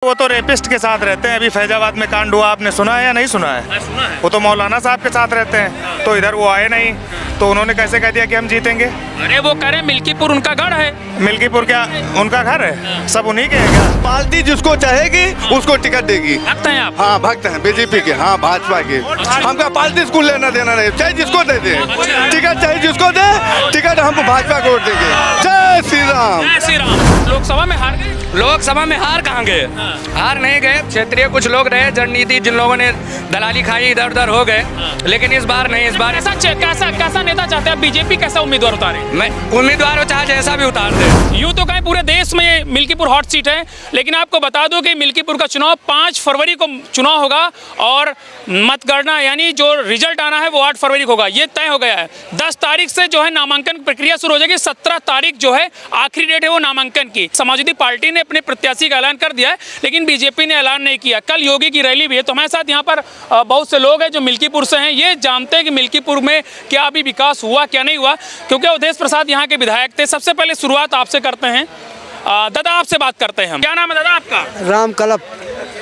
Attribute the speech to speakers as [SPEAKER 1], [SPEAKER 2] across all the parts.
[SPEAKER 1] वो तो रेपिस्ट के साथ रहते हैं। अभी फैजाबाद में कांड हुआ, आपने सुना है या नहीं सुना है?
[SPEAKER 2] सुना है।
[SPEAKER 1] वो तो मौलाना साहब के साथ रहते हैं, तो इधर वो आए नहीं, तो उन्होंने कैसे कह दिया कि हम जीतेंगे?
[SPEAKER 2] अरे वो कह रहे मिल्कीपुर उनका गढ़ है।
[SPEAKER 1] मिल्कीपुर क्या उनका घर है? सब उन्हीं के है क्या?
[SPEAKER 3] पार्टी जिसको चाहेगी उसको टिकट देगी।
[SPEAKER 2] भक्त हैं आप?
[SPEAKER 3] हाँ भक्त हैं बीजेपी के, हाँ भाजपा के। हमका पार्टी स्कूल लेना देना नहीं, चाहे जिसको दे दे टिकट, चाहे जिसको दे टिकट, हमको भाजपा को वोट देंगे। जय श्री राम।
[SPEAKER 2] जय श्री राम। लोकसभा में हार गए?
[SPEAKER 4] लोकसभा में हार कहाँ गए? हार नहीं गए। क्षेत्रीय कुछ लोग रहे, जननीति जिन लोगों ने दलाली खाई, इधर उधर हो गए, लेकिन इस बार नहीं। इस बार
[SPEAKER 2] कैसा नेता चाहते हैं? बीजेपी कैसा उम्मीदवार उतारे?
[SPEAKER 4] मैं उम्मीदवार हो चाहे जैसा भी उतार दे।
[SPEAKER 2] यूँ तो कहें पूरे देश में मिल्कीपुर हॉट सीट है, लेकिन आपको बता दूं कि मिल्कीपुर का चुनाव 5 फरवरी को चुनाव होगा और मतगणना यानी जो रिजल्ट आना है वो 8 फरवरी को होगा। ये तय हो गया है। 10 तारीख से जो है नामांकन प्रक्रिया शुरू हो जाएगी। 17 तारीख जो है आखिरी डेट है वो नामांकन की। समाजवादी पार्टी ने अपने प्रत्याशी का ऐलान कर दिया है, लेकिन बीजेपी ने ऐलान नहीं किया। कल योगी की रैली भी है, तो हमारे साथ यहाँ पर बहुत से लोग हैं जो मिल्कीपुर से हैं। ये जानते हैं कि मिल्कीपुर में क्या अभी विकास हुआ क्या नहीं हुआ, क्योंकि अवधेश प्रसाद यहाँ के विधायक थे। सबसे पहले शुरुआत आपसे करते हैं। दादा आपसे बात करते हैं हम। क्या नाम है दादा आपका?
[SPEAKER 5] राम कलप।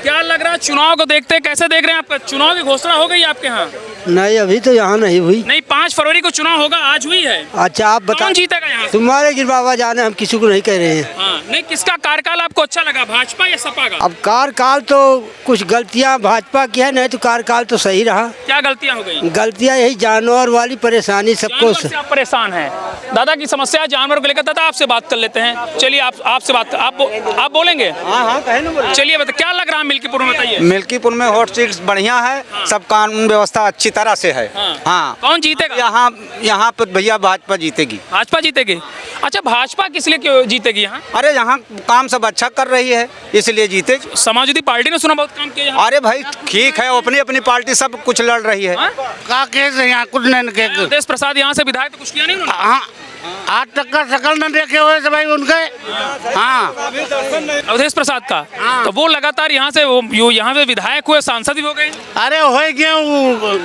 [SPEAKER 2] क्या लग रहा है चुनाव को देखते कैसे देख रहे हैं? आपका चुनाव की घोषणा हो गई आपके यहाँ?
[SPEAKER 5] नहीं, अभी तो यहाँ नहीं हुई।
[SPEAKER 2] नहीं, 5 फरवरी को चुनाव होगा, आज हुई है।
[SPEAKER 5] अच्छा आप बता,
[SPEAKER 2] कौन जीतेगा यहाँ से?
[SPEAKER 5] तुम्हारे गिर बाबा जाने, हम किसी को नहीं कह रहे हैं।
[SPEAKER 2] हाँ, नहीं, किसका कार्यकाल आपको अच्छा लगा, भाजपा या सपा का?
[SPEAKER 5] अब कार्यकाल तो कुछ गलतियाँ भाजपा की है, नहीं तो कार्यकाल तो सही रहा।
[SPEAKER 2] क्या गलतियाँ हो गई?
[SPEAKER 5] गलतियाँ यही जानवर वाली परेशानी सबको।
[SPEAKER 2] जानवर से आप परेशान हैं? दादा की समस्या है जानवर को लेकर। दादा आपसे बात कर लेते हैं। चलिए आपसे बात आप बोलेंगे?
[SPEAKER 5] हाँ कहे ना।
[SPEAKER 2] चलिए बता, क्या लग रहा है मिल्कीपुर में, बताइए।
[SPEAKER 6] मिल्कीपुर में हॉट सीट बढ़िया है, सब कानून व्यवस्था अच्छी तरह से है। हाँ।
[SPEAKER 2] कौन जीतेगा
[SPEAKER 6] यहाँ पे भैया भाजपा जीतेगी।
[SPEAKER 2] भाजपा जीतेगी? अच्छा, भाजपा किस लिए क्यों जीतेगी यहाँ?
[SPEAKER 6] अरे यहाँ काम सब अच्छा कर रही है इसलिए जीते।
[SPEAKER 2] समाजवादी पार्टी ने सुना बहुत काम किया यहाँ।
[SPEAKER 6] अरे भाई ठीक है, अपनी अपनी पार्टी सब कुछ लड़ रही है।
[SPEAKER 7] का केस है यहाँ कुछ नहीं के।
[SPEAKER 2] अवधेश प्रसाद यहाँ से विधायक तो कुछ किया नहीं उन्होंने?
[SPEAKER 7] हाँ, आज तक का शकल न देखे हुए से भाई उनके। हाँ,
[SPEAKER 2] अवधेश प्रसाद का। तो वो लगातार यहाँ से यहाँ पे विधायक हुए, सांसद भी हो गए।
[SPEAKER 7] अरे हो गया वो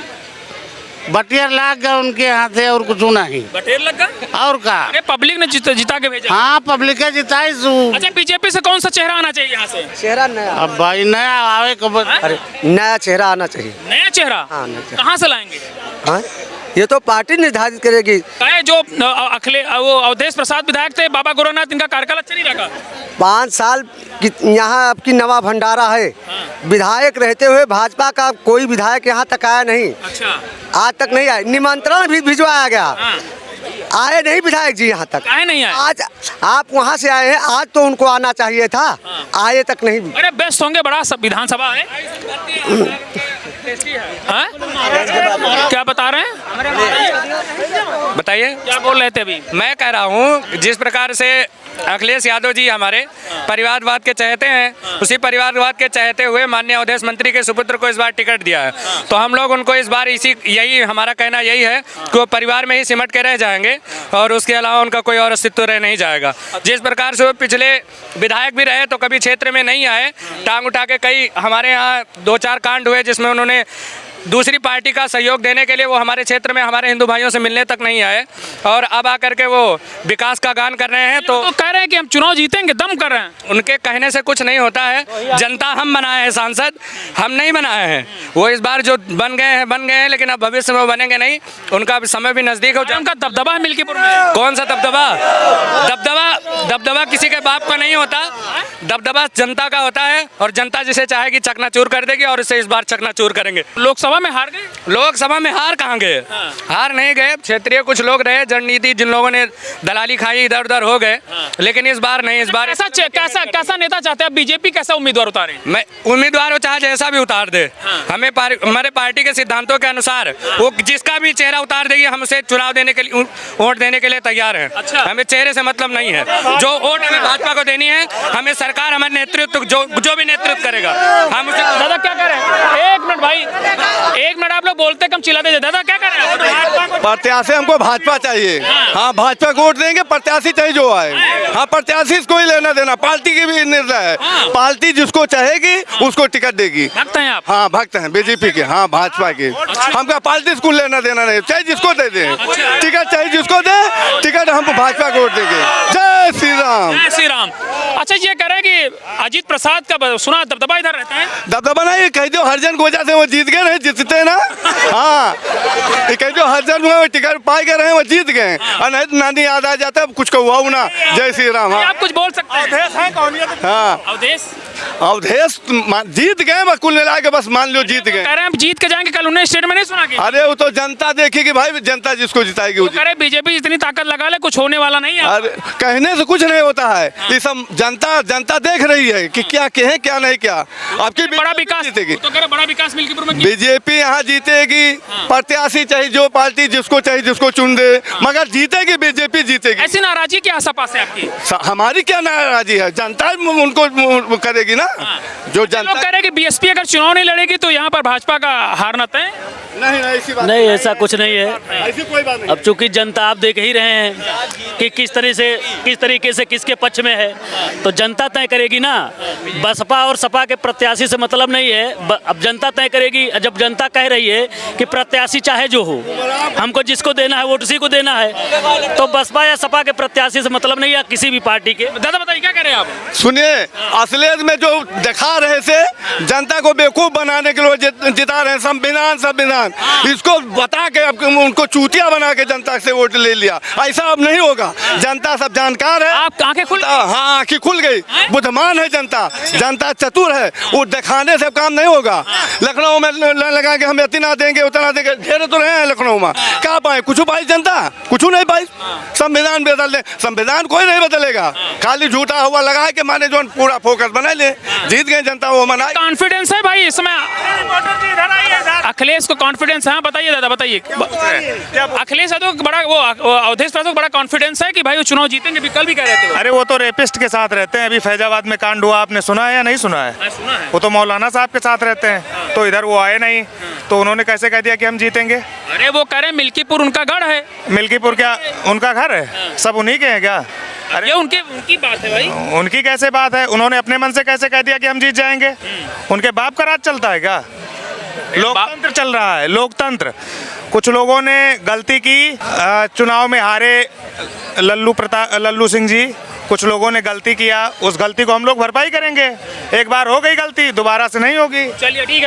[SPEAKER 7] बटियार लाग गया उनके यहाँ से, और कुछ नहीं।
[SPEAKER 2] बटेर लग गया
[SPEAKER 7] और का?
[SPEAKER 2] अरे पब्लिक ने जिता के भेजा।
[SPEAKER 7] हाँ, पब्लिक है जिताई।
[SPEAKER 2] अच्छा, बीजेपी से कौन सा चेहरा आना चाहिए यहाँ से?
[SPEAKER 5] चेहरा नया।
[SPEAKER 7] अब भाई नया आवे कब?
[SPEAKER 5] अरे नया चेहरा आना चाहिए।
[SPEAKER 2] नया चेहरा?
[SPEAKER 5] हाँ, नया चेहरा।
[SPEAKER 2] कहाँ से लाएंगे?
[SPEAKER 5] हाँ, ये तो पार्टी निर्धारित करेगी।
[SPEAKER 2] जो वो अवधेश प्रसाद विधायक थे, बाबा गोरखनाथ, इनका कार्यकाल अच्छा नहीं लगा?
[SPEAKER 5] 5 साल की यहाँ आपकी नवा भंडारा है। विधायक रहते हुए भाजपा का कोई विधायक यहाँ तक आया नहीं।
[SPEAKER 2] अच्छा,
[SPEAKER 5] आज तक नहीं आया। निमंत्रण भी भिजवाया गया, आए नहीं विधायक जी यहाँ तक।
[SPEAKER 2] आए नहीं आए?
[SPEAKER 5] आज आप वहाँ से आए हैं, आज तो उनको आना चाहिए था, आए तक नहीं।
[SPEAKER 2] अरे बेस्ट होंगे, बड़ा विधानसभा है। हाँ? क्या बता रहे हैं?
[SPEAKER 4] बताइए
[SPEAKER 2] क्या बोल रहे थे अभी?
[SPEAKER 4] मैं कह रहा हूँ जिस प्रकार से अखिलेश यादव जी हमारे परिवारवाद के चाहते हैं, उसी परिवारवाद के चाहते हुए माननीय अवधेश मंत्री के सुपुत्र को इस बार टिकट दिया है। तो हम लोग उनको इस बार यही हमारा कहना यही है कि वो परिवार में ही सिमट के रह जाएंगे और उसके अलावा उनका कोई और अस्तित्व रह नहीं जाएगा। जिस प्रकार से वो पिछले विधायक भी रहे तो कभी क्षेत्र में नहीं आए, टांग उठा के कई हमारे यहाँ 2-4 कांड हुए जिसमें उन्होंने दूसरी पार्टी का सहयोग देने के लिए वो हमारे क्षेत्र में हमारे हिंदू भाइयों से मिलने तक नहीं आए, और अब आकर के वो विकास का गान कर रहे हैं। तो
[SPEAKER 2] कह रहे हैं कि हम चुनाव जीतेंगे, दम कर रहे हैं।
[SPEAKER 4] उनके कहने से कुछ नहीं होता है। जनता हम बनाए हैं सांसद, हम नहीं बनाए हैं। वो इस बार जो बन गए हैं, लेकिन अब भविष्य में वो बनेंगे नहीं। उनका समय भी नजदीक हो जाए।
[SPEAKER 2] उनका दबदबा है मिल्कीपुर में।
[SPEAKER 4] कौन सा दबदबा? दबदबा किसी के बाप का नहीं होता। दबदबा जनता का होता है, और जनता जिसे चाहेगी चकनाचूर कर देगी, और इसे इस बार चकनाचूर करेंगे।
[SPEAKER 2] लोकसभा में हार गए?
[SPEAKER 4] लोकसभा में हार कहाँ गए? हार नहीं गए। क्षेत्रीय कुछ लोग रहे, जननीति जिन लोगों ने दलाली खाई, इधर उधर हो गए, लेकिन इस बार नहीं। इस बार
[SPEAKER 2] कैसा नेता चाहते हैं? बीजेपी कैसा उम्मीदवार उतारे?
[SPEAKER 4] मैं उम्मीदवार हो चाहे जैसा भी उतार दे, हमें हमारे पार्टी के सिद्धांतों के अनुसार वो जिसका भी चेहरा उतार देगी, हम उसे चुनाव देने के लिए, वोट देने के लिए तैयार हैं।
[SPEAKER 2] अच्छा।
[SPEAKER 4] हमें चेहरे से मतलब नहीं है। जो वोट हमें भाजपा को देनी है, हमें सरकार, हमारे नेतृत्व जो भी नेतृत्व करेगा हम उसे।
[SPEAKER 2] दादा क्या कह रहे हैं? 1 मिनट भाई, 1 मिनट। आप लोग बोलते कम चिल्लाते। दादा क्या कह रहे हैं?
[SPEAKER 3] प्रत्याशी हमको भाजपा चाहिए। हाँ, भाजपा को वोट देंगे, प्रत्याशी चाहिए जो आए। हाँ, प्रत्याशी से कोई लेना देना, पार्टी की भी निर्णय है। पार्टी जिसको चाहेगी उसको टिकट देगी।
[SPEAKER 2] भक्त हैं आप?
[SPEAKER 3] हाँ, भक्त हैं बीजेपी के, हाँ भाजपा के। हमको पार्टी से लेना देना नहीं, चाहे जिसको दे दे टिकट, चाहे जिसको दे टिकट, हम भाजपा को वोट देंगे। जय श्री राम।
[SPEAKER 2] जय श्री राम। अच्छा, ये कह रहे हैं कि अजीत प्रसाद का सुना दबदबा इधर रहता है।
[SPEAKER 3] दबदबा नहीं, कह दो हरिजन की वजह से वो जीत गए, नहीं जीतते ना। हाँ, ये कह दो हरिजन हुए टिकट पाए गए रहे, वो जीत गए। और नहीं तो नानी याद आ जाता, कुछ को हुआ ना। जय श्री राम। हाँ,
[SPEAKER 2] आप कुछ बोल सकते हैं?
[SPEAKER 3] हाँ,
[SPEAKER 2] अवधेश
[SPEAKER 3] अवधेश जीत गए, कुल मिला के बस मान लो जीत गए।
[SPEAKER 2] कह रहे हैं हम जीत के जाएंगे, कल उन्हें स्टेट में नहीं सुना कि
[SPEAKER 3] अरे वो तो जनता देखेगी भाई, जनता जिसको जिताएगी।
[SPEAKER 2] वो कह रहे बीजेपी इतनी ताकत लगा ले, कुछ होने वाला नहीं है।
[SPEAKER 3] अरे कहने से कुछ नहीं होता है, ये सब जनता देख रही है कि क्या कहें क्या नहीं क्या। आपकी
[SPEAKER 2] बड़ा विकास
[SPEAKER 3] जीतेगी,
[SPEAKER 2] तो कह रहे बड़ा विकास मिल्कीपुर में
[SPEAKER 3] बीजेपी यहाँ जीतेगी। प्रत्याशी चाहिए जो पार्टी जिसको चाहिए जिसको चुन दे, मगर जीतेगी बीजेपी जीतेगी।
[SPEAKER 2] ऐसी नाराजगी क्या आसपास है आपकी?
[SPEAKER 3] हमारी क्या नाराजी है, जनता उनको करेगी ना। जो
[SPEAKER 2] लोग
[SPEAKER 3] जनता
[SPEAKER 2] कह रहे हैं कि बीएसपी अगर चुनाव नहीं लड़ेगी तो यहाँ पर भाजपा का हारना तय।
[SPEAKER 3] नहीं ऐसी बात
[SPEAKER 8] नहीं, ऐसा कुछ नहीं है।
[SPEAKER 3] ऐसी कोई बात नहीं।
[SPEAKER 8] अब चूंकि जनता आप देख ही रहे हैं कि किस तरीके से किसके पक्ष में है, तो जनता तय करेगी ना। बसपा और सपा के प्रत्याशी से मतलब नहीं है, अब जनता तय करेगी। जब जनता कह रही है कि प्रत्याशी चाहे जो हो, हमको जिसको देना है वोट उसी को देना है, तो बसपा या सपा के प्रत्याशी से मतलब नहीं है किसी भी पार्टी के।
[SPEAKER 2] दादा बताइए क्या कह रहे हैं आप?
[SPEAKER 3] सुनिए, असलियत में जो दिखा रहे थे, जनता को बेवकूफ बनाने के लिए जिता रहे हैं। संविधान इसको बता के अब उनको चूतिया बना के जनता से वोट ले लिया। ऐसा अब नहीं होगा, जनता सब जानकार है।
[SPEAKER 2] आप आंखें खुल
[SPEAKER 3] हाँ, आंखें खुल गई। बुद्धिमान है जनता चतुर है, वो दिखाने से काम नहीं होगा। लखनऊ में लगा के हम इतना देंगे उतना देंगे, घेरे तो रहे हैं लखनऊ में, क्या पाए? कुछ पाई जनता? कुछ नहीं पाई। संविधान बदल दे, संविधान कोई नहीं बदलेगा, खाली झूठा हुआ लगा के माने जो पूरा फोकस बना ले। जीत गए जनता, वो मनाए।
[SPEAKER 2] कॉन्फिडेंस है भाई इसमें? अखिलेश को कॉन्फिडेंस है? हाँ बताइए दादा, बताइए। अखिलेश यादव को बड़ा, वो अवधेश प्रसाद को बड़ा कॉन्फिडेंस है कि भाई वो चुनाव जीतेंगे, भी कल भी कह रहे थे।
[SPEAKER 1] अरे वो तो रेपिस्ट के साथ रहते हैं। अभी फैजाबाद में कांड हुआ, आपने सुना है या नहीं सुना है?
[SPEAKER 2] सुना है।
[SPEAKER 1] वो तो मौलाना साहब के साथ रहते हैं, तो इधर वो आए नहीं, तो उन्होंने कैसे कह दिया कि हम जीतेंगे?
[SPEAKER 2] अरे वो कह रहे हैं मिल्कीपुर उनका गढ़ है।
[SPEAKER 1] मिल्कीपुर क्या उनका घर है? सब उन्हीं के हैं क्या?
[SPEAKER 2] ये उनकी बात है भाई।
[SPEAKER 1] उनकी कैसे बात है? उन्होंने अपने मन से कैसे कह दिया कि हम जीत जाएंगे? उनके बाप का राज चलता है क्या? लोकतंत्र चल रहा है, लोकतंत्र। कुछ लोगों ने गलती की, चुनाव में हारे लल्लू सिंह जी, कुछ लोगों ने गलती किया, उस गलती को हम लोग भरपाई करेंगे। एक बार हो गई गलती, दोबारा से नहीं होगी।
[SPEAKER 2] चलिए ठीक है।